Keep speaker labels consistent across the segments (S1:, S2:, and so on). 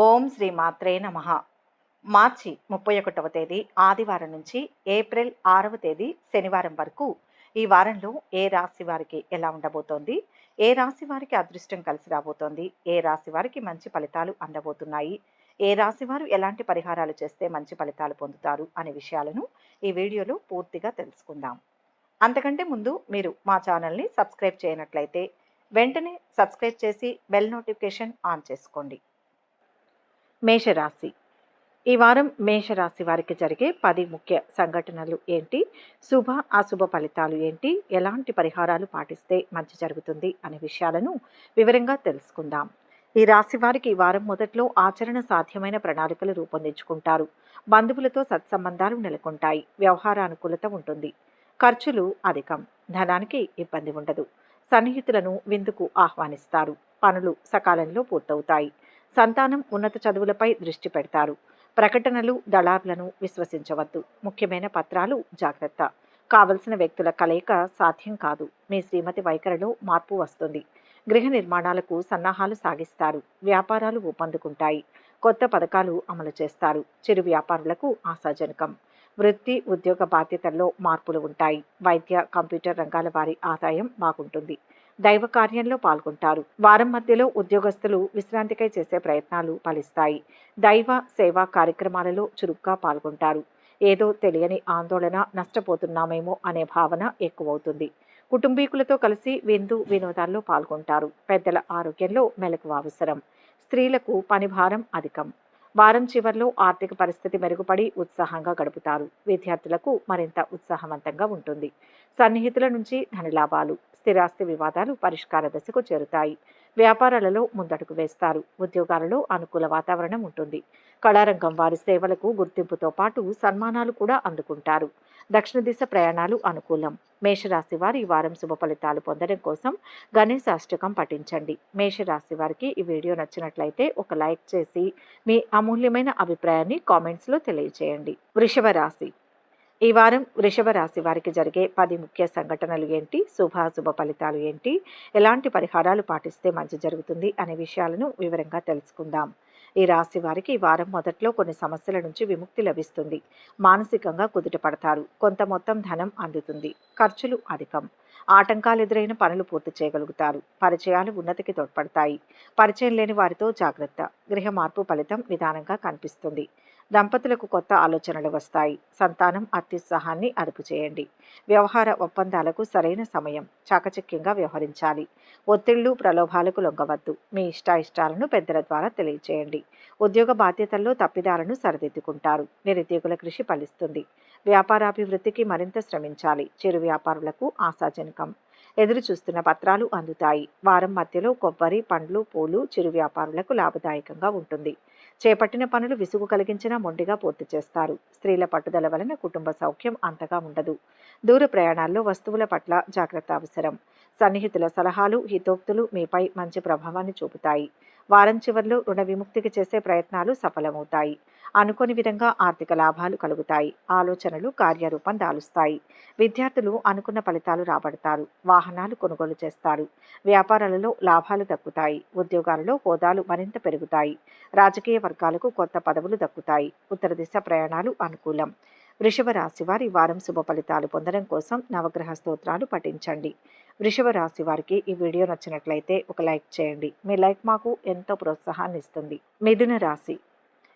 S1: ఓం శ్రీ మాత్రే నమః. మార్చి 31వ తేదీ ఆదివారం నుంచి ఏప్రిల్ 6వ తేదీ శనివారం వరకు ఈ వారంలో ఏ రాశి వారికి ఎలా ఉండబోతోంది, ఏ రాశి వారికి అదృష్టం కలిసి రాబోతోంది, ఏ రాశి వారికి మంచి ఫలితాలు అందబోతున్నాయి, ఏ రాశి వారు ఎలాంటి పరిహారాలు చేస్తే మంచి ఫలితాలు పొందుతారు అనే విషయాలను ఈ వీడియోలో పూర్తిగా తెలుసుకుందాం. అంతకంటే ముందు మీరు మా ఛానల్ని సబ్స్క్రైబ్ చేయనట్లయితే వెంటనే సబ్స్క్రైబ్ చేసి బెల్ నోటిఫికేషన్ ఆన్ చేసుకోండి. మేషరాశి. ఈ వారం మేషరాశి వారికి జరిగే 10 ముఖ్య సంఘటనలు ఏంటి, శుభ అశుభ ఫలితాలు ఏంటి, ఎలాంటి పరిహారాలు పాటిస్తే మంచి జరుగుతుంది అనే విషయాలను వివరంగా తెలుసుకుందాం. ఈ రాశి వారికి ఈ వారం మొదట్లో ఆచరణ సాధ్యమైన ప్రణాళికలు రూపొందించుకుంటారు. బంధువులతో సత్సంబంధాలు నెలకొంటాయి. వ్యవహార అనుకూలత ఉంటుంది. ఖర్చులు అధికం. ధనానికి ఇబ్బంది ఉండదు. సన్నిహితులను విందుకు ఆహ్వానిస్తారు. పనులు సకాలంలో పూర్తవుతాయి. సంతానం ఉన్నత చదువులపై దృష్టి పెడతారు. ప్రకటనలు, దళారులను విశ్వసించవద్దు. ముఖ్యమైన పత్రాలు జాగ్రత్త. కావలసిన వ్యక్తుల కలయిక సాధ్యం కాదు. మీ శ్రీమతి వైఖరిలో మార్పు వస్తుంది. గృహ నిర్మాణాలకు సన్నాహాలు సాగిస్తారు. వ్యాపారాలు ఊపందుకుంటాయి. కొత్త పథకాలు అమలు చేస్తారు. చిరు వ్యాపారులకు ఆశాజనకం. వృత్తి, ఉద్యోగ బాధ్యతల్లో మార్పులు ఉంటాయి. వైద్య, కంప్యూటర్ రంగాల వారి ఆదాయం బాగుంటుంది. దైవ కార్యంలో పాల్గొంటారు. వారం మధ్యలో ఉద్యోగస్తులు విశ్రాంతికై చేసే ప్రయత్నాలు ఫలిస్తాయి. దైవ సేవా కార్యక్రమాలలో చురుగ్గా పాల్గొంటారు. ఏదో తెలియని ఆందోళన, నష్టపోతున్నామేమో అనే భావన ఎక్కువవుతుంది. కుటుంబీకులతో కలిసి విందు వినోదాల్లో పాల్గొంటారు. పెద్దల ఆరోగ్యంలో మెలకువ అవసరం. స్త్రీలకు పని భారం అధికం. వారం చివర్లో ఆర్థిక పరిస్థితి మెరుగుపడి ఉత్సాహంగా గడుపుతారు. విద్యార్థులకు మరింత ఉత్సాహవంతంగా ఉంటుంది. సన్నిహితుల నుంచి ధనలాభాలు. స్థిరాస్తి వివాదాలు పరిష్కార దశకు చేరుతాయి. వ్యాపారాలలో ముందడుగు వేస్తారు. ఉద్యోగాలలో అనుకూల వాతావరణం ఉంటుంది. కళారంగం వారి సేవలకు గుర్తింపుతో పాటు సన్మానాలు కూడా అందుకుంటారు. దక్షిణ దిశ ప్రయాణాలు అనుకూలం. మేషరాశి వారు ఈ వారం శుభ ఫలితాలు పొందడం కోసం గణేశాష్టకం పఠించండి. మేషరాశి వారికి ఈ వీడియో నచ్చినట్లయితే ఒక లైక్ చేసి మీ అమూల్యమైన అభిప్రాయాన్ని కామెంట్స్లో తెలియజేయండి. వృషభ రాశి. ఈ వారం వృషభ రాశి వారికి జరిగే 10 ముఖ్య సంఘటనలు ఏంటి, శుభాశుభ ఫలితాలు ఏంటి, ఎలాంటి పరిహారాలు పాటిస్తే మంచి జరుగుతుంది అనే విషయాలను వివరంగా తెలుసుకుందాం. ఈ రాశి వారికి ఈ వారం మొదట్లో కొన్ని సమస్యల నుంచి విముక్తి లభిస్తుంది. మానసికంగా కుదుట పడతారు. కొంత మొత్తం ధనం అందుతుంది. ఖర్చులు అధికం. ఆటంకాలు ఎదురైన పనులు పూర్తి చేయగలుగుతారు. పరిచయాలు ఉన్నతికి తోడ్పడతాయి. పరిచయం లేని వారితో జాగ్రత్త. గృహ మార్పు ఫలితం నిదానంగా కనిపిస్తుంది. దంపతులకు కొత్త ఆలోచనలు వస్తాయి. సంతానం అత్యుత్సాహాన్ని అదుపు చేయండి. వ్యవహార ఒప్పందాలకు సరైన సమయం. చాకచక్యంగా వ్యవహరించాలి. ఒత్తిళ్లు, ప్రలోభాలకు లొంగవద్దు. మీ ఇష్టాయిష్టాలను పెద్దల ద్వారా తెలియచేయండి. ఉద్యోగ బాధ్యతల్లో తప్పిదాలను సరిదిద్దుకుంటారు. నిరుద్యోగుల కృషి ఫలిస్తుంది. వ్యాపారాభివృద్ధికి మరింత శ్రమించాలి. చిరు వ్యాపారులకు ఆశాజనకం. ఎదురు చూస్తున్న పత్రాలు అందుతాయి. వారం మధ్యలో కొబ్బరి, పండ్లు, పూలు చిరు వ్యాపారులకు లాభదాయకంగా ఉంటుంది. చేపట్టిన పనులు విసుగు కలిగించినా మొండిగా పూర్తి చేస్తారు. స్త్రీల పట్టుదల వలన కుటుంబ సౌఖ్యం అంతగా ఉండదు. దూర ప్రయాణాల్లో వస్తువుల పట్ల జాగ్రత్త అవసరం. సన్నిహితుల సలహాలు, హితోక్తులు మీపై మంచి ప్రభావాన్ని చూపుతాయి. వారం చివర్లో రుణ విముక్తికి చేసే ప్రయత్నాలు సఫలమవుతాయి. అనుకోని విధంగా ఆర్థిక లాభాలు కలుగుతాయి. ఆలోచనలు కార్యరూపం దాలుస్తాయి. విద్యార్థులు అనుకున్న ఫలితాలు రాబడతారు. వాహనాలు కొనుగోలు చేస్తారు. వ్యాపారాలలో లాభాలు దక్కుతాయి. ఉద్యోగాలలో హోదాలు మరింత పెరుగుతాయి. రాజకీయ వర్గాలకు కొత్త పదవులు దక్కుతాయి. ఉత్తర దిశ ప్రయాణాలు అనుకూలం. వృషభ రాశి వారి వారం శుభ ఫలితాలు పొందడం కోసం నవగ్రహ స్తోత్రాలు పఠించండి. వృషభ రాశి వారికి ఈ వీడియో నచ్చినట్లయితే ఒక లైక్ చేయండి. మీ లైక్ మాకు ఎంతో ప్రోత్సాహాన్ని ఇస్తుంది. మిథున రాశి.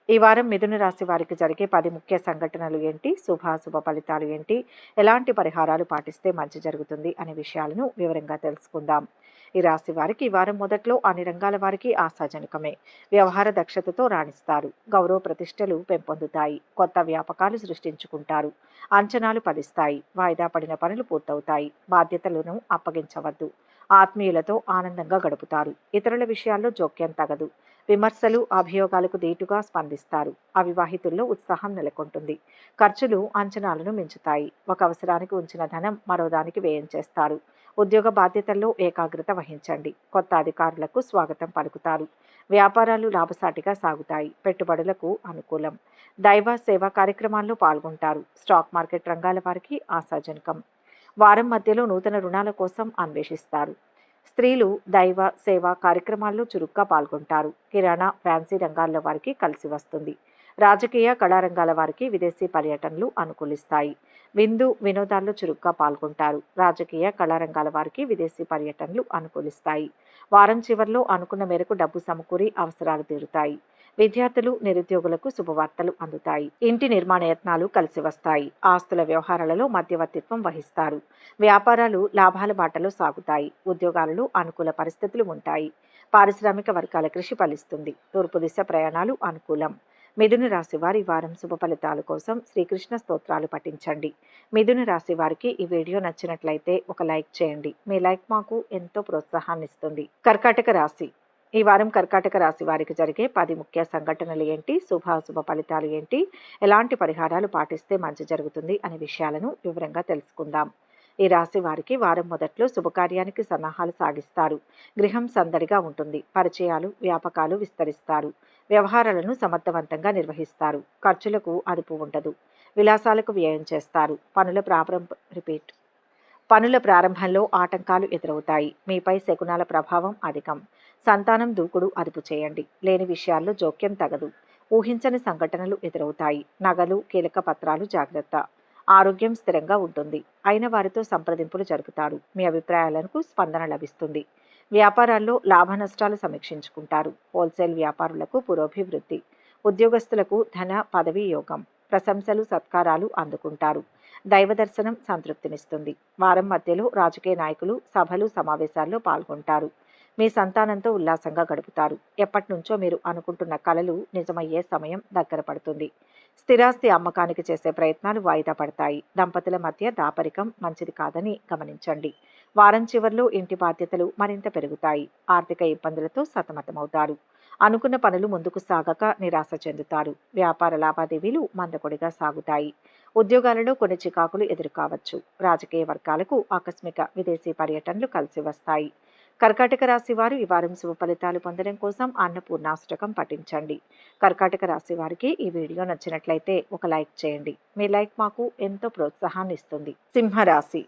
S1: ఈ వారం మిథున రాశి వారికి జరిగే 10 ముఖ్య సంఘటనలు ఏంటి, శుభాశుభ ఫలితాలు ఏంటి, ఎలాంటి పరిహారాలు పాటిస్తే మంచి జరుగుతుంది అనే విషయాలను వివరంగా తెలుసుకుందాం. ఈ రాశి వారికి ఈ వారం మొదట్లో అన్ని రంగాల వారికి ఆశాజనకమే. వ్యవహార దక్షతతో రాణిస్తారు. గౌరవ ప్రతిష్టలు పెంపొందుతాయి. కొత్త వ్యాపకాలు సృష్టించుకుంటారు. అంచనాలు ఫలిస్తాయి. వాయిదా పడిన పనులు పూర్తవుతాయి. బాధ్యతలను అప్పగించవద్దు. ఆత్మీయులతో ఆనందంగా గడుపుతారు. ఇతరుల విషయాల్లో జోక్యం తగదు. విమర్శలు, అభియోగాలకు ధీటుగా స్పందిస్తారు. అవివాహితుల్లో ఉత్సాహం నెలకొంటుంది. ఖర్చులు అంచనాలను మించుతాయి. ఒక అవసరానికి ఉంచిన ధనం మరో దానికి వ్యయం చేస్తారు. ఉద్యోగ బాధ్యతల్లో ఏకాగ్రత వహించండి. కొత్త అధికారులకు స్వాగతం పలుకుతారు. వ్యాపారాలు లాభసాటిగా సాగుతాయి. పెట్టుబడులకు అనుకూలం. దైవ సేవా కార్యక్రమాల్లో పాల్గొంటారు. స్టాక్ మార్కెట్ రంగాల వారికి ఆశాజనకం. వారం మధ్యలో నూతన రుణాల కోసం అన్వేషిస్తారు. స్త్రీలు దైవ సేవ కార్యక్రమాల్లో చురుగ్గా పాల్గొంటారు. కిరాణా, ఫ్యాన్సీ రంగాల్లో వారికి కలిసి వస్తుంది. రాజకీయ, కళారంగాల వారికి విదేశీ పర్యటనలు అనుకూలిస్తాయి. విందు, వినోదాల్లో చురుగ్గా పాల్గొంటారు. రాజకీయ, కళారంగాల వారికి విదేశీ పర్యటనలు అనుకూలిస్తాయి. వారం చివర్లో అనుకున్న మేరకు డబ్బు సమకూరి అవసరాలు తీరుతాయి. విద్యార్థులు, నిరుద్యోగులకు శుభవార్తలు అందుతాయి. ఇంటి నిర్మాణ యత్నాలు కలిసి వస్తాయి. ఆస్తుల వ్యవహారాలలో మధ్యవర్తిత్వం వహిస్తారు. వ్యాపారాలు లాభాల బాటలో సాగుతాయి. ఉద్యోగాలలో అనుకూల పరిస్థితులు ఉంటాయి. పారిశ్రామిక వర్గాల కృషి ఫలిస్తుంది. తూర్పు దిశ ప్రయాణాలు అనుకూలం. మిథున రాశి వారి వారం శుభ ఫలితాల కోసం శ్రీకృష్ణ స్తోత్రాలు పఠించండి. మిథున రాశి వారికి ఈ వీడియో నచ్చినట్లయితే ఒక లైక్ చేయండి. మీ లైక్ మాకు ఎంతో ప్రోత్సాహాన్ని ఇస్తుంది. కర్కాటక రాశి. ఈ వారం కర్కాటక రాశి వారికి జరిగే 10 ముఖ్య సంఘటనలు ఏంటి, శుభాశుభ ఫలితాలు ఏంటి, ఎలాంటి పరిహారాలు పాటిస్తే మంచి జరుగుతుంది అనే విషయాలను వివరంగా తెలుసుకుందాం. ఈ రాశి వారికి వారం మొదట్లో శుభకార్యానికి సన్నాహాలు సాగిస్తారు. గృహం సందడిగా ఉంటుంది. పరిచయాలు, వ్యాపకాలు విస్తరిస్తారు. వ్యవహారాలను సమర్థవంతంగా నిర్వహిస్తారు. ఖర్చులకు అదుపు ఉండదు. విలాసాలకు వ్యయం చేస్తారు. పనుల ప్రారంభంలో ఆటంకాలు ఎదురవుతాయి. మీపై శకునాల ప్రభావం అధికం. సంతానం దూకుడు అదుపు చేయండి. లేని విషయాల్లో జోక్యం తగదు. ఊహించని సంఘటనలు ఎదురవుతాయి. నగలు, కీలక పత్రాలు జాగ్రత్త. ఆరోగ్యం స్థిరంగా ఉంటుంది. అయిన వారితో సంప్రదింపులు జరుపుతారు. మీ అభిప్రాయాలకు స్పందన లభిస్తుంది. వ్యాపారాల్లో లాభ నష్టాలు సమీక్షించుకుంటారు. హోల్సేల్ వ్యాపారులకు పురోభివృద్ధి. ఉద్యోగస్తులకు ధన పదవి యోగం. ప్రశంసలు, సత్కారాలు అందుకుంటారు. దైవ దర్శనం సంతృప్తినిస్తుంది. వారం మధ్యలో రాజకీయ నాయకులు సభలు, సమావేశాల్లో పాల్గొంటారు. మీ సంతానంతో ఉల్లాసంగా గడుపుతారు. ఎప్పటి నుంచో మీరు అనుకుంటున్న కలలు నిజమయ్యే సమయం దగ్గర పడుతుంది. స్థిరాస్తి అమ్మకానికి చేసే ప్రయత్నాలు వాయిదా పడతాయి. దంపతుల మధ్య దాపరికం మంచిది కాదని గమనించండి. వారం చివర్లో ఇంటి బాధ్యతలు మరింత పెరుగుతాయి. ఆర్థిక ఇబ్బందులతో సతమతమవుతారు. అనుకున్న పనులు ముందుకు సాగక నిరాశ చెందుతారు. వ్యాపార లావాదేవీలు మందకొడిగా సాగుతాయి. ఉద్యోగాలలో కొన్ని చికాకులు ఎదురుకావచ్చు. రాజకీయ వర్గాలకు ఆకస్మిక విదేశీ పర్యటనలు కలిసి వస్తాయి. కర్కాటక రాశి వారు ఈ వారం శుభ ఫలితాలు పొందడం కోసం అన్నపూర్ణాష్టకం పఠించండి. కర్కాటక రాశి వారికి ఈ వీడియో నచ్చినట్లయితే ఒక లైక్ చేయండి. మీ లైక్ మాకు ఎంతో ప్రోత్సాహాన్ని ఇస్తుంది. సింహరాశి.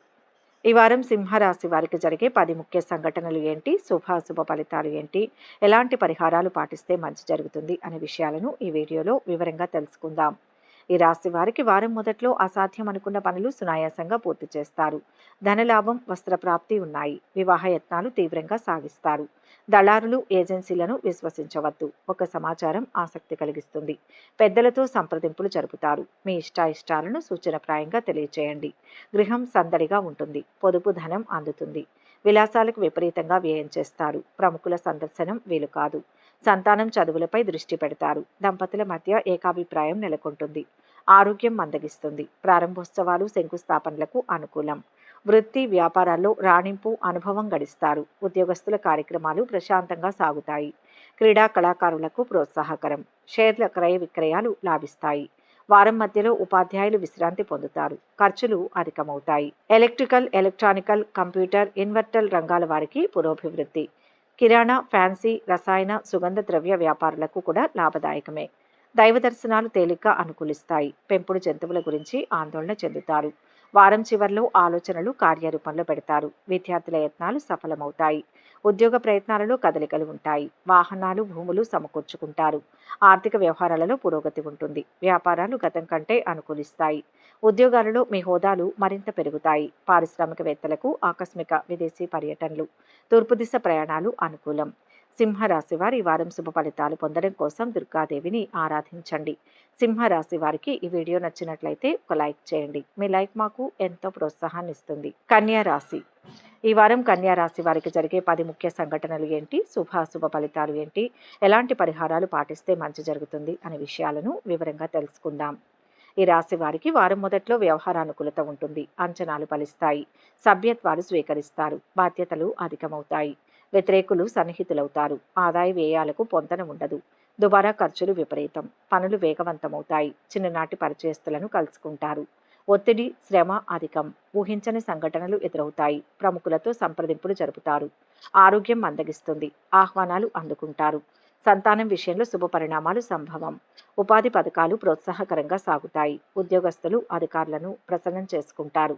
S1: ఈ వారం సింహరాశి వారికి జరిగే 10 ముఖ్య సంఘటనలు ఏంటి, శుభాశుభ ఫలితాలు ఏంటి, ఎలాంటి పరిహారాలు పాటిస్తే మంచి జరుగుతుంది అనే విషయాలను ఈ వీడియోలో వివరంగా తెలుసుకుందాం. ఈ రాశి వారికి వారం మొదట్లో అసాధ్యం అనుకున్న పనులు సునాయాసంగా పూర్తి చేస్తారు. ధనలాభం, వస్త్రప్రాప్తి ఉన్నాయి. వివాహ యత్నాలు తీవ్రంగా సాగిస్తారు. దళారులు, ఏజెన్సీలను విశ్వసించవద్దు. ఒక సమాచారం ఆసక్తి కలిగిస్తుంది. పెద్దలతో సంప్రదింపులు జరుపుతారు. మీ ఇష్టాయిష్టాలను సూచనప్రాయంగా తెలియచేయండి. గృహం సందడిగా ఉంటుంది. పొదుపు ధనం అందుతుంది. విలాసాలకు విపరీతంగా వ్యయం చేస్తారు. ప్రముఖుల సందర్శనం వీలు కాదు. సంతానం చదువులపై దృష్టి పెడతారు. దంపతుల మధ్య ఏకాభిప్రాయం నెలకొంటుంది. ఆరోగ్యం మందగిస్తుంది. ప్రారంభోత్సవాలు, శంకుస్థాపనలకు అనుకూలం. వృత్తి, వ్యాపారాల్లో రాణింపు, అనుభవం గడిస్తారు. ఉద్యోగస్తుల కార్యక్రమాలు ప్రశాంతంగా సాగుతాయి. క్రీడా కళాకారులకు ప్రోత్సాహకరం. షేర్ల క్రయ విక్రయాలు లాభిస్తాయి. వారం మధ్యలో ఉపాధ్యాయులు విశ్రాంతి పొందుతారు. ఖర్చులు అధికమవుతాయి. ఎలక్ట్రికల్, ఎలక్ట్రానికల్, కంప్యూటర్, ఇన్వర్టర్ రంగాల వారికి పురోభివృద్ధి. కిరాణా, ఫ్యాన్సీ, రసాయన, సుగంధ ద్రవ్య వ్యాపారులకు కూడా లాభదాయకమే. దైవ దర్శనాలు తేలిగ్గా అనుకూలిస్తాయి. పెంపుడు జంతువుల గురించి ఆందోళన చెందుతారు. వారం చివర్లో ఆలోచనలు కార్యరూపంలో పెడతారు. విద్యార్థుల యత్నాలు సఫలమవుతాయి. ఉద్యోగ ప్రయత్నాలలో కదలికలు ఉంటాయి. వాహనాలు, భూములు సమకూర్చుకుంటారు. ఆర్థిక వ్యవహారాలలో పురోగతి ఉంటుంది. వ్యాపారాలు గతం కంటే అనుకూలిస్తాయి. ఉద్యోగాలలో మీ హోదాలు మరింత పెరుగుతాయి. పారిశ్రామికవేత్తలకు ఆకస్మిక విదేశీ పర్యటనలు. తూర్పు దిశ ప్రయాణాలు అనుకూలం. సింహరాశి వారి ఈ వారం శుభ ఫలితాలు పొందడం కోసం దుర్గాదేవిని ఆరాధించండి. సింహరాశి వారికి ఈ వీడియో నచ్చినట్లయితే ఒక లైక్ చేయండి. మీ లైక్ మాకు ఎంతో ప్రోత్సాహాన్ని ఇస్తుంది. కన్యా రాశి. ఈ వారం కన్యా రాశి వారికి జరిగే 10 ముఖ్య సంఘటనలు ఏంటి, శుభాశుభ ఫలితాలు ఏంటి, ఎలాంటి పరిహారాలు పాటిస్తే మంచి జరుగుతుంది అనే విషయాలను వివరంగా తెలుసుకుందాం. ఈ రాశి వారికి వారం మొదట్లో వ్యవహారానుకూలత ఉంటుంది. అంచనాలు ఫలిస్తాయి. సభ్యత్వాలు స్వీకరిస్తారు. బాధ్యతలు అధికమవుతాయి. వ్యతిరేకులు సన్నిహితులవుతారు. ఆదాయ వ్యయాలకు పొంతన ఉండదు. దుబారా ఖర్చులు విపరీతం. పనులు వేగవంతమవుతాయి. చిన్ననాటి పరిచయస్తులను కలుసుకుంటారు. ఒత్తిడి, శ్రమ అధికం. ఊహించని సంఘటనలు ఎదురవుతాయి. ప్రముఖులతో సంప్రదింపులు జరుపుతారు. ఆరోగ్యం మందగిస్తుంది. ఆహ్వానాలు అందుకుంటారు. సంతానం విషయంలో శుభ పరిణామాలు సంభవం. ఉపాధి పథకాలు ప్రోత్సాహకరంగా సాగుతాయి. ఉద్యోగస్తులు అధికారులను ప్రసన్నం చేసుకుంటారు.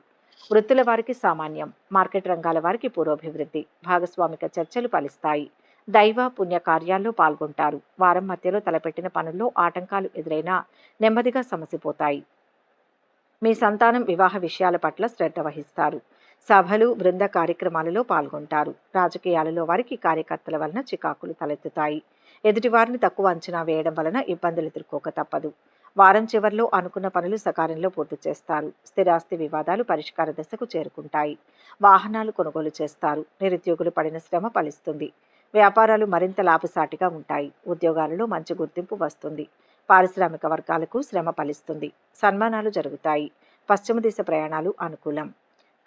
S1: వృత్తుల వారికి సామాన్యం, మార్కెట్ రంగాల వారికి పురోభివృద్ధి, భాగస్వామిక చర్చలు ఫలిస్తాయి. దైవ పుణ్య కార్యాల్లో పాల్గొంటారు. వారం మధ్యలో తలపెట్టిన పనుల్లో ఆటంకాలు ఎదురైనా నెమ్మదిగా సమసిపోతాయి. మీ సంతానం వివాహ విషయాల పట్ల శ్రద్ధ వహిస్తారు. సభలు, బృంద కార్యక్రమాలలో పాల్గొంటారు. రాజకీయాలలో వారికి కార్యకర్తల వలన చికాకులు తలెత్తుతాయి. ఎదుటివారిని తక్కువ అంచనా వేయడం వలన ఇబ్బందులు ఎదుర్కోక తప్పదు. వారం చివరిలో అనుకున్న పనులు సకాలంలో పూర్తి చేస్తారు. స్థిరాస్తి వివాదాలు పరిష్కార దశకు చేరుకుంటాయి. వాహనాలు కొనుగోలు చేస్తారు. నిరుద్యోగులు పడిన శ్రమ ఫలిస్తుంది. వ్యాపారాలు మరింత లాభసాటిగా ఉంటాయి. ఉద్యోగాలలో మంచి గుర్తింపు వస్తుంది. పారిశ్రామిక వర్గాలకు శ్రమ ఫలిస్తుంది. సన్మానాలు జరుగుతాయి. పశ్చిమ దిశ ప్రయాణాలు అనుకూలం.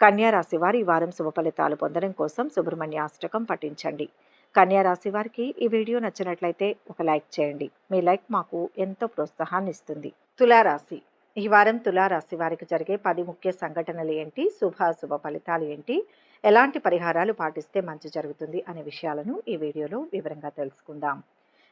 S1: కన్యా రాశి వారి ఈ వారం శుభ ఫలితాలు పొందడం కోసం సుబ్రహ్మణ్య అష్టకం పఠించండి. కన్యా రాశి వారికి ఈ వీడియో నచ్చినట్లయితే ఒక లైక్ చేయండి. మీ లైక్ మాకు ఎంతో ప్రోత్సాహాన్ని ఇస్తుంది. తులారాశి. ఈ వారం తులారాశి వారికి జరిగే 10 ముఖ్య సంఘటనలు ఏంటి, శుభాశుభ ఫలితాలు ఏంటి, ఎలాంటి పరిహారాలు పాటిస్తే మంచి జరుగుతుంది అనే విషయాలను ఈ వీడియోలో వివరంగా తెలుసుకుందాం.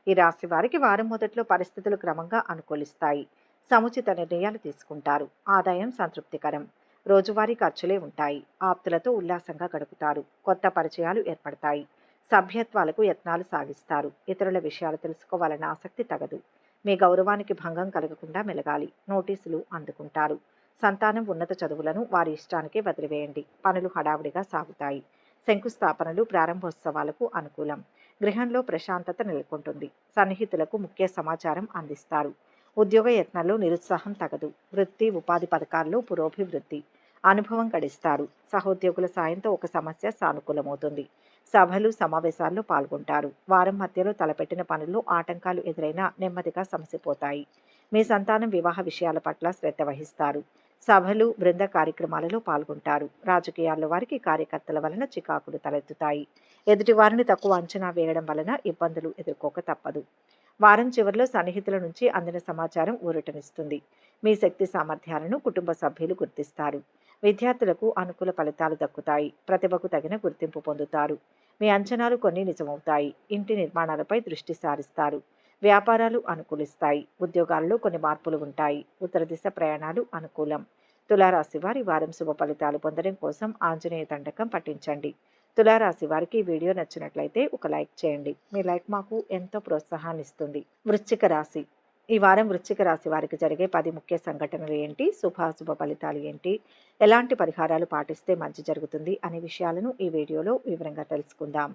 S1: ఈ రాశి వారికి వారం మొదట్లో పరిస్థితులు క్రమంగా అనుకూలిస్తాయి. సముచిత నిర్ణయాలు తీసుకుంటారు. ఆదాయం సంతృప్తికరం. రోజువారీ ఖర్చులే ఉంటాయి. ఆప్తులతో ఉల్లాసంగా గడుపుతారు. కొత్త పరిచయాలు ఏర్పడతాయి. సభ్యత్వాలకు యత్నాలు సాగిస్తారు. ఇతరుల విషయాలు తెలుసుకోవాలన్న ఆసక్తి తగదు. మీ గౌరవానికి భంగం కలగకుండా మెలగాలి. నోటీసులు అందుకుంటారు. సంతానం ఉన్నత చదువులను వారి ఇష్టానికే వదిలివేయండి. పనులు హడావుడిగా సాగుతాయి. శంకుస్థాపనలు, ప్రారంభోత్సవాలకు అనుకూలం. గృహంలో ప్రశాంతత నెలకొంటుంది. సన్నిహితులకు ముఖ్య సమాచారం అందిస్తారు. ఉద్యోగ యత్నాల్లో నిరుత్సాహం తగదు. వృత్తి, ఉపాధి పథకాల్లో పురోభివృద్ధి. అనుభవం గడిస్తారు. సహోద్యోగుల సాయంతో ఒక సమస్య సానుకూలమవుతుంది. సభలు, సమావేశాల్లో పాల్గొంటారు. వారం మధ్యలో తలపెట్టిన పనుల్లో ఆటంకాలు ఎదురైనా నెమ్మదిగా సమసిపోతాయి. మీ సంతానం వివాహ విషయాల పట్ల శ్రద్ధ వహిస్తారు. సభలు, బృంద కార్యక్రమాలలో పాల్గొంటారు. రాజకీయాల్లో వారికి కార్యకర్తల వలన చికాకులు తలెత్తుతాయి. ఎదుటివారిని తక్కువ అంచనా వేయడం వలన ఇబ్బందులు ఎదుర్కోక తప్పదు. వారం చివరిలో సన్నిహితుల నుంచి అందిన సమాచారం ఊరటనిస్తుంది. మీ శక్తి సామర్థ్యాలను కుటుంబ సభ్యులు గుర్తిస్తారు. విద్యార్థులకు అనుకూల ఫలితాలు దక్కుతాయి. ప్రతిభకు తగిన గుర్తింపు పొందుతారు. మీ అంచనాలు కొన్ని నిజమవుతాయి. ఇంటి నిర్మాణాలపై దృష్టి సారిస్తారు. వ్యాపారాలు అనుకూలిస్తాయి. ఉద్యోగాల్లో కొన్ని మార్పులు ఉంటాయి. ఉత్తర దిశ ప్రయాణాలు అనుకూలం. తులారాశి వారి వారం శుభ ఫలితాలు పొందడం కోసం ఆంజనేయ దండకం పఠించండి. తులారాశి వారికి ఈ వీడియో నచ్చినట్లయితే ఒక లైక్ చేయండి. మీ లైక్ మాకు ఎంతో ప్రోత్సాహాన్ని ఇస్తుంది. వృశ్చిక రాశి. ఈ వారం వృశ్చిక రాశి వారికి జరిగే 10 ముఖ్య సంఘటనలు ఏంటి, శుభాశుభ ఫలితాలు ఏంటి, ఎలాంటి పరిహారాలు పాటిస్తే మంచి జరుగుతుంది అనే విషయాలను ఈ వీడియోలో వివరంగా తెలుసుకుందాం.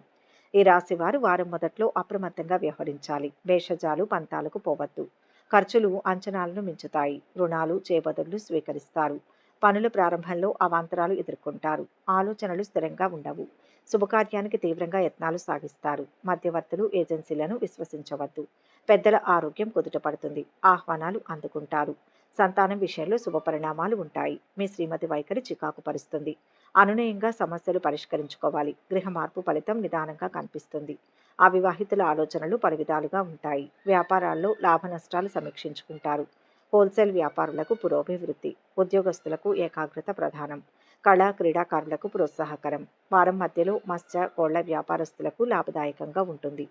S1: ఈ రాశి వారు వారం మొదట్లో అప్రమత్తంగా వ్యవహరించాలి. భేషజాలు, పంతాలకు పోవద్దు. ఖర్చులు అంచనాలను మించుతాయి. రుణాలు, చేబదుళ్లు స్వీకరిస్తారు. పనుల ప్రారంభంలో అవాంతరాలు ఎదుర్కొంటారు. ఆలోచనలు స్థిరంగా ఉండవు. శుభకార్యానికి తీవ్రంగా యత్నాలు సాగిస్తారు. మధ్యవర్తులు, ఏజెన్సీలను విశ్వసించవద్దు. పెద్దల ఆరోగ్యం కుదుటపడుతుంది. ఆహ్వానాలు అందుకుంటారు. సంతానం విషయంలో శుభ పరిణామాలు ఉంటాయి. మీ శ్రీమతి వైఖరి చికాకు పరుస్తుంది. అనునయంగా సమస్యలు పరిష్కరించుకోవాలి. గృహ మార్పు ఫలితం నిదానంగా కనిపిస్తుంది. అవివాహితుల ఆలోచనలు పలు విధాలుగా ఉంటాయి. వ్యాపారాల్లో లాభ నష్టాలు సమీక్షించుకుంటారు. హోల్సేల్ వ్యాపారులకు పురోభివృద్ధి. ఉద్యోగస్తులకు ఏకాగ్రత ప్రధానం. కళా, క్రీడాకారులకు ప్రోత్సాహకరం. వారం మధ్యలో మత్స్య, కోళ్ల వ్యాపారస్తులకు లాభదాయకంగా ఉంటుంది.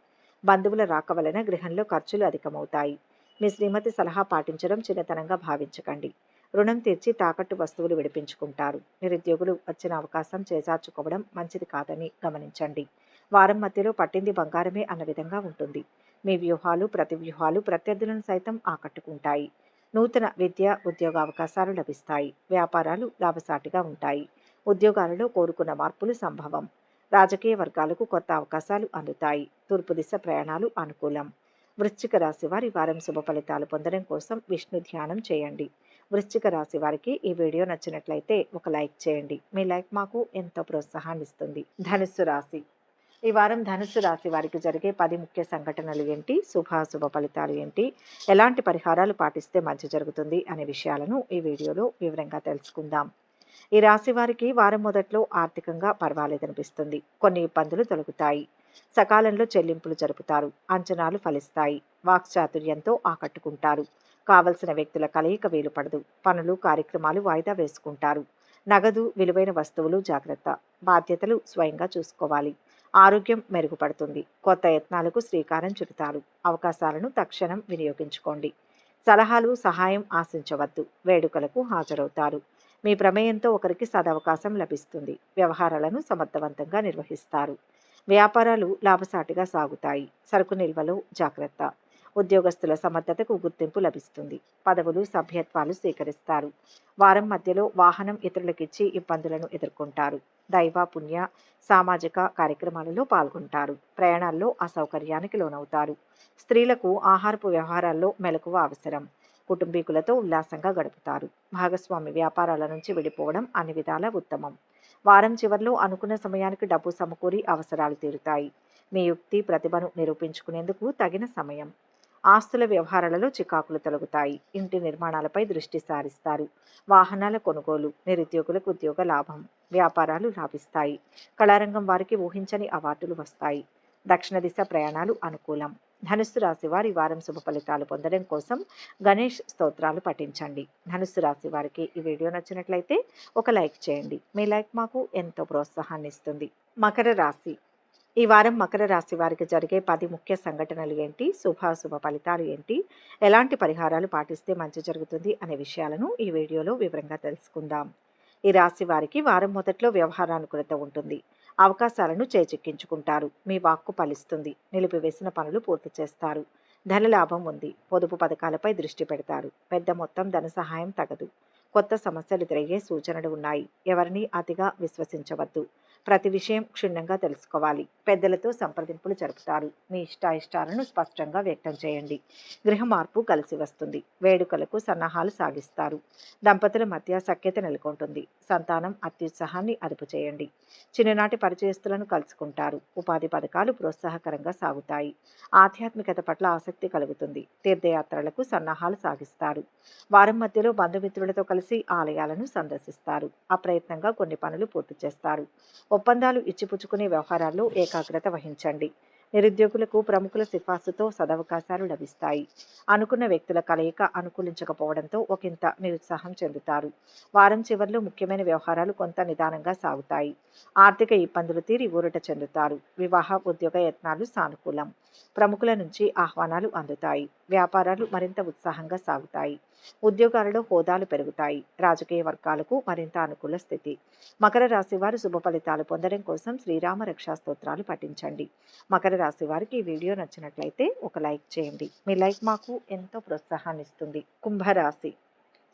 S1: బంధువుల రాక వలన గృహంలో ఖర్చులు అధికమవుతాయి. మీ శ్రీమతి సలహా పాటించడం చిన్నతనంగా భావించకండి. రుణం తీర్చి తాకట్టు వస్తువులు విడిపించుకుంటారు. నిరుద్యోగులు వచ్చిన అవకాశం చేజార్చుకోవడం మంచిది కాదని గమనించండి. వారం మధ్యలో పట్టింది బంగారమే అన్న విధంగా ఉంటుంది. మీ వ్యూహాలు, ప్రతివ్యూహాలు ప్రత్యర్థులను సైతం ఆకట్టుకుంటాయి. నూతన విద్య, ఉద్యోగ అవకాశాలు లభిస్తాయి. వ్యాపారాలు లాభసాటిగా ఉంటాయి. ఉద్యోగాలలో కోరుకున్న మార్పులు సంభవం. రాజకీయ వర్గాలకు కొత్త అవకాశాలు అందుతాయి. తూర్పు దిశ ప్రయాణాలు అనుకూలం. వృశ్చిక రాశి వారి వారం శుభ ఫలితాలు పొందడం కోసం విష్ణు ధ్యానం చేయండి. వృశ్చిక రాశి వారికి ఈ వీడియో నచ్చినట్లయితే ఒక లైక్ చేయండి. మీ లైక్ మాకు ఎంతో ప్రోత్సాహాన్ని ఇస్తుంది. ధనుస్సు రాశి. ఈ వారం ధనుస్సు రాశి వారికి జరిగే 10 ముఖ్య సంఘటనలు ఏంటి, శుభాశుభ ఫలితాలు ఏంటి, ఎలాంటి పరిహారాలు పాటిస్తే మంచి జరుగుతుంది అనే విషయాలను ఈ వీడియోలో వివరంగా తెలుసుకుందాం. ఈ రాశి వారికి వారం మొదట్లో ఆర్థికంగా పర్వాలేదనిపిస్తుంది. కొన్ని ఇబ్బందులు తొలగుతాయి. సకాలంలో చెల్లింపులు జరుపుతారు. అంచనాలు ఫలిస్తాయి. వాక్చాతుర్యంతో ఆకట్టుకుంటారు. కావలసిన వ్యక్తుల కలయిక వీలుపడదు. పనులు, కార్యక్రమాలు వాయిదా వేసుకుంటారు. నగదు, విలువైన వస్తువులు జాగ్రత్త. బాధ్యతలు స్వయంగా చూసుకోవాలి. ఆరోగ్యం మెరుగుపడుతుంది. కొత్త యత్నాలకు శ్రీకారం చుడతారు. అవకాశాలను తక్షణం వినియోగించుకోండి. సలహాలు, సహాయం ఆశించవద్దు. వేడుకలకు హాజరవుతారు. మీ ప్రమేయంతో ఒకరికి సదవకాశం లభిస్తుంది. వ్యవహారాలను సమర్థవంతంగా నిర్వహిస్తారు. వ్యాపారాలు లాభసాటిగా సాగుతాయి. సరుకు నిల్వలో జాగ్రత్త. ఉద్యోగస్తుల సమర్థతకు గుర్తింపు లభిస్తుంది. పదవులు, సభ్యత్వాలు స్వీకరిస్తారు. వారం మధ్యలో వాహనం ఇతరులకిచ్చి ఇబ్బందులను ఎదుర్కొంటారు. దైవ, పుణ్య, సామాజిక కార్యక్రమాలలో పాల్గొంటారు. ప్రయాణాల్లో అసౌకర్యానికి లోనవుతారు. స్త్రీలకు ఆహారపు వ్యవహారాల్లో మెలకువ అవసరం. కుటుంబీకులతో ఉల్లాసంగా గడుపుతారు. భాగస్వామి వ్యాపారాల నుంచి విడిపోవడం అన్ని విధాలా ఉత్తమం. వారం చివర్లో అనుకున్న సమయానికి డబ్బు సమకూరి అవసరాలు తీరుతాయి. మీ యుక్తి, ప్రతిభను నిరూపించుకునేందుకు తగిన సమయం. ఆస్తుల వ్యవహారాలలో చికాకులు తొలగుతాయి. ఇంటి నిర్మాణాలపై దృష్టి సారిస్తారు. వాహనాల కొనుగోలు. నిరుద్యోగులకు ఉద్యోగ లాభం. వ్యాపారాలు లాభిస్తాయి. కళారంగం వారికి ఊహించని అవార్డులు వస్తాయి. దక్షిణ దిశ ప్రయాణాలు అనుకూలం. ధనుస్సు రాశి వారి వారం శుభ ఫలితాలు పొందడం కోసం గణేష్ స్తోత్రాలు పఠించండి. ధనుస్సు రాశి వారికి ఈ వీడియో నచ్చినట్లయితే ఒక లైక్ చేయండి. మీ లైక్ మాకు ఎంతో ప్రోత్సాహాన్ని ఇస్తుంది. మకర రాశి. ఈ వారం మకర రాశి వారికి జరిగే 10 ముఖ్య సంఘటనలు ఏంటి, శుభాశుభ ఫలితాలు ఏంటి, ఎలాంటి పరిహారాలు పాటిస్తే మంచి జరుగుతుంది అనే విషయాలను ఈ వీడియోలో వివరంగా తెలుసుకుందాం. ఈ రాశి వారికి వారం మొదట్లో వ్యవహారానుకూలత ఉంటుంది. అవకాశాలను చేజిక్కించుకుంటారు. మీ వాక్కు ఫలిస్తుంది. నిలిపివేసిన పనులు పూర్తి చేస్తారు. ధన లాభం ఉంది. పొదుపు పథకాలపై దృష్టి పెడతారు. పెద్ద మొత్తం ధన సహాయం తగదు. కొత్త సమస్యలు ఎదురయ్యే సూచనలు ఉన్నాయి. ఎవరిని అతిగా విశ్వసించవద్దు. ప్రతి విషయం క్షుణ్ణంగా తెలుసుకోవాలి. పెద్దలతో సంప్రదింపులు జరుపుతారు. మీ ఇష్టాయిష్టాలను స్పష్టంగా వ్యక్తం చేయండి. గృహ మార్పు కలిసి వస్తుంది. వేడుకలకు సన్నాహాలు సాగిస్తారు. దంపతుల మధ్య సఖ్యత నెలకొంటుంది. సంతానం అత్యుత్సాహాన్ని అదుపు చేయండి. చిన్ననాటి పరిచయస్తులను కలుసుకుంటారు. ఉపాధి పథకాలు ప్రోత్సాహకరంగా సాగుతాయి. ఆధ్యాత్మికత పట్ల ఆసక్తి కలుగుతుంది. తీర్థయాత్రలకు సన్నాహాలు సాగిస్తారు. వారం మధ్యలో బంధుమిత్రులతో కలిసి ఆలయాలను సందర్శిస్తారు. అప్రయత్నంగా కొన్ని పనులు పూర్తి చేస్తారు. ఒప్పందాలు ఇచ్చిపుచ్చుకునే వ్యవహారాల్లో ఏకాగ్రత వహించండి. నిరుద్యోగులకు ప్రముఖుల సిఫార్సుతో సదవకాశాలు లభిస్తాయి. అనుకున్న వ్యక్తుల కలయిక అనుకూలించకపోవడంతో ఒకంత నిరుత్సాహం చెందుతారు. వారం చివర్లో ముఖ్యమైన వ్యవహారాలు కొంత నిదానంగా సాగుతాయి. ఆర్థిక ఇబ్బందులు తీరి ఊరట చెందుతారు. వివాహ, ఉద్యోగ యత్నాలు సానుకూలం. ప్రముఖుల నుంచి ఆహ్వానాలు అందుతాయి. వ్యాపారాలు మరింత ఉత్సాహంగా సాగుతాయి. ఉద్యోగాలలో హోదాలు పెరుగుతాయి. రాజకీయ వర్గాలకు మరింత అనుకూల స్థితి. మకర రాశి వారు శుభ ఫలితాలు పొందడం కోసం శ్రీరామ రక్షా స్తోత్రాలు పఠించండి. మకర రాశి వారికి ఈ వీడియో నచ్చినట్లయితే ఒక లైక్ చేయండి. మీ లైక్ మాకు ఎంతో ప్రోత్సాహాన్ని ఇస్తుంది. కుంభరాశి.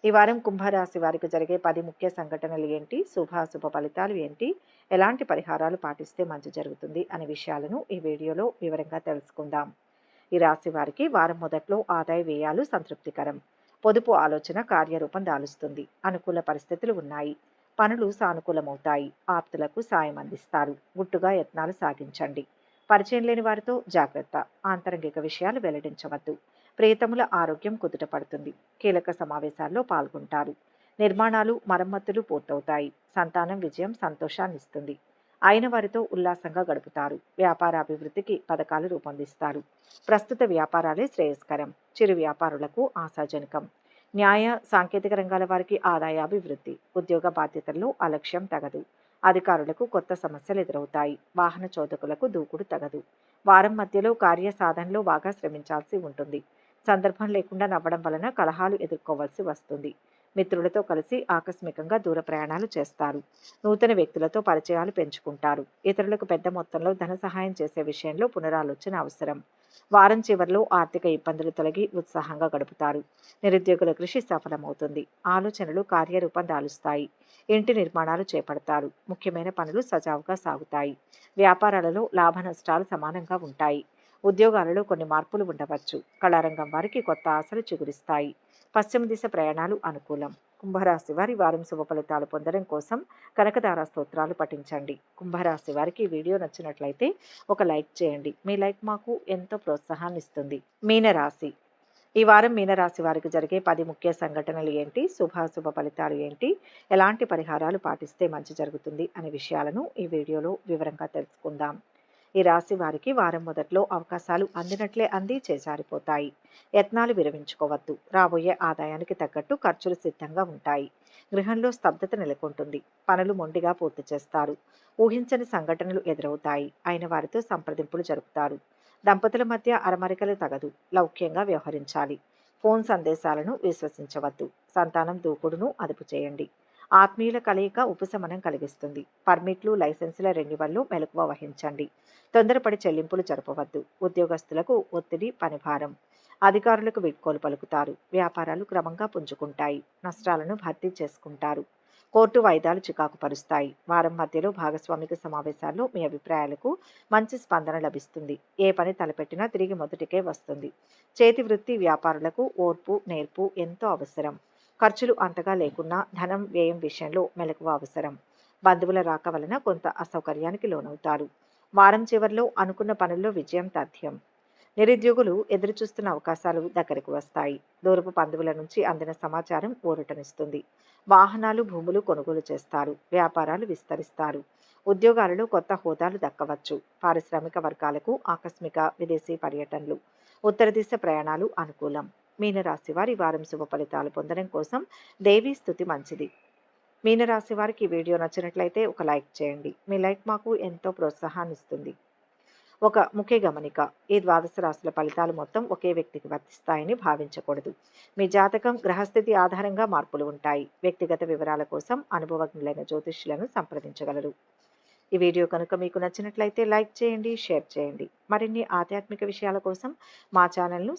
S1: ఈ వారం కుంభరాశి వారికి జరిగే 10 ముఖ్య సంఘటనలు ఏంటి, శుభాశుభ ఫలితాలు ఏంటి, ఎలాంటి పరిహారాలు పాటిస్తే మంచి జరుగుతుంది అనే విషయాలను ఈ వీడియోలో వివరంగా తెలుసుకుందాం. ఈ రాశి వారికి వారం మొదట్లో ఆదాయ వ్యయాలు సంతృప్తికరం. పొదుపు ఆలోచన కార్యరూపం దాలుస్తుంది. అనుకూల పరిస్థితులు ఉన్నాయి. పనులు సానుకూలమవుతాయి. ఆప్తులకు సాయం అందిస్తారు. గుట్టుగా యత్నాలు సాగించండి. పరిచయం లేని వారితో జాగ్రత్త. ఆంతరంగిక విషయాలు వెల్లడించవద్దు. ప్రియతముల ఆరోగ్యం కుదుట పడుతుంది. కీలక సమావేశాల్లో పాల్గొంటారు. నిర్మాణాలు, మరమ్మతులు పూర్తవుతాయి. సంతానం విజయం సంతోషాన్నిస్తుంది. అయిన వారితో ఉల్లాసంగా గడుపుతారు. వ్యాపార అభివృద్ధికి పథకాలు రూపొందిస్తారు. ప్రస్తుత వ్యాపారాలే శ్రేయస్కరం. చిరు వ్యాపారులకు ఆశాజనకం. న్యాయ, సాంకేతిక రంగాల వారికి ఆదాయాభివృద్ధి. ఉద్యోగ బాధ్యతల్లో అలక్ష్యం తగదు. అధికారులకు కొత్త సమస్యలు ఎదురవుతాయి. వాహన చోదకులకు దూకుడు తగదు. వారం మధ్యలో కార్య సాధనలో బాగా శ్రమించాల్సి ఉంటుంది. సందర్భం లేకుండా నవ్వడం వలన కలహాలు ఎదుర్కోవాల్సి వస్తుంది. మిత్రులతో కలిసి ఆకస్మికంగా దూర ప్రయాణాలు చేస్తారు. నూతన వ్యక్తులతో పరిచయాలు పెంచుకుంటారు. ఇతరులకు పెద్ద మొత్తంలో ధన సహాయం చేసే విషయంలో పునరాలోచన అవసరం. వారం చివర్లో ఆర్థిక ఇబ్బందులు తొలగి ఉత్సాహంగా గడుపుతారు. నిరుద్యోగుల కృషి సఫలమవుతుంది. ఆలోచనలు కార్యరూపం దాలుస్తాయి. ఇంటి నిర్మాణాలు చేపడతారు. ముఖ్యమైన పనులు సజావుగా సాగుతాయి. వ్యాపారాలలో లాభ నష్టాలు సమానంగా ఉంటాయి. ఉద్యోగాలలో కొన్ని మార్పులు ఉండవచ్చు. కళారంగం వారికి కొత్త ఆశలు చిగురిస్తాయి. పశ్చిమ దిశ ప్రయాణాలు అనుకూలం. కుంభరాశి వారి వారం శుభ ఫలితాలు పొందడం కోసం కనకదార స్తోత్రాలు పఠించండి. కుంభరాశి వారికి ఈ వీడియో నచ్చినట్లయితే ఒక లైక్ చేయండి. మీ లైక్ మాకు ఎంతో ప్రోత్సాహాన్ని ఇస్తుంది. మీనరాశి. ఈ వారం మీనరాశి వారికి జరిగే 10 ముఖ్య సంఘటనలు ఏంటి, శుభాశుభ ఫలితాలు ఏంటి, ఎలాంటి పరిహారాలు పాటిస్తే మంచి జరుగుతుంది అనే విషయాలను ఈ వీడియోలో వివరంగా తెలుసుకుందాం. ఈ రాశి వారికి వారం మొదట్లో అవకాశాలు అందినట్లే అంది చేజారిపోతాయి. యత్నాలు విరమించుకోవద్దు. రాబోయే ఆదాయానికి తగ్గట్టు ఖర్చులు సిద్ధంగా ఉంటాయి. గృహంలో స్తబ్దత నెలకొంటుంది. పనులు మొండిగా పూర్తి చేస్తారు. ఊహించని సంఘటనలు ఎదురవుతాయి. అయిన వారితో సంప్రదింపులు జరుపుతారు. దంపతుల మధ్య అరమరికలు తగదు. లౌక్యంగా వ్యవహరించాలి. ఫోన్ సందేశాలను విశ్వసించవద్దు. సంతానం దూకుడును అదుపు చేయండి. ఆత్మీయుల కలయిక ఉపశమనం కలిగిస్తుంది. పర్మిట్లు, లైసెన్సుల రెన్యువల్‌లో మెలకువ వహించండి. తొందరపడి చెల్లింపులు జరపవద్దు. ఉద్యోగస్తులకు ఒత్తిడి, పనిభారం. అధికారులకు వీడ్కోలు పలుకుతారు. వ్యాపారాలు క్రమంగా పుంజుకుంటాయి. నష్టాలను భర్తీ చేసుకుంటారు. కోర్టు వాయిదాలు చికాకు పరుస్తాయి. వారం మధ్యలో భాగస్వామిక సమావేశాల్లో మీ అభిప్రాయాలకు మంచి స్పందన లభిస్తుంది. ఏ పని తలపెట్టినా తిరిగి మొదటికే వస్తుంది. చేతి వృత్తి వ్యాపారులకు ఓర్పు, నేర్పు ఎంతో అవసరం. ఖర్చులు అంతగా లేకున్నా ధనం వ్యయం విషయంలో మెలకువ అవసరం. బంధువుల రాక వలన కొంత అసౌకర్యానికి లోనవుతారు. వారం చివరిలో అనుకున్న పనుల్లో విజయం తథ్యం. నిరుద్యోగులు ఎదురుచూస్తున్న అవకాశాలు దగ్గరకు వస్తాయి. దూరపు బంధువుల నుంచి అందిన సమాచారం ఊరటనిస్తుంది. వాహనాలు, భూములు కొనుగోలు చేస్తారు. వ్యాపారాలు విస్తరిస్తారు. ఉద్యోగాలలో కొత్త హోదాలు దక్కవచ్చు. పారిశ్రామిక వర్గాలకు ఆకస్మిక విదేశీ పర్యటనలు. ఉత్తర దిశ ప్రయాణాలు అనుకూలం. మీనరాశి వారి వారం శుభ ఫలితాలు పొందడం కోసం దేవీ స్తుతి మంచిది. మీనరాశి వారికి ఈ వీడియో నచ్చినట్లయితే ఒక లైక్ చేయండి. మీ లైక్ మాకు ఎంతో ప్రోత్సాహాన్ని ఇస్తుంది. ఒక ముఖ్య గమనిక: ఈ ద్వాదశ రాశుల ఫలితాలు మొత్తం ఒకే వ్యక్తికి వర్తిస్తాయని భావించకూడదు. మీ జాతకం, గ్రహస్థితి ఆధారంగా మార్పులు ఉంటాయి. వ్యక్తిగత వివరాల కోసం అనుభవజ్ఞులైన జ్యోతిష్యులను సంప్రదించగలరు. ఈ వీడియో కనుక మీకు నచ్చినట్లయితే లైక్ చేయండి, షేర్ చేయండి. మరిన్ని ఆధ్యాత్మిక విషయాల కోసం మా ఛానల్ను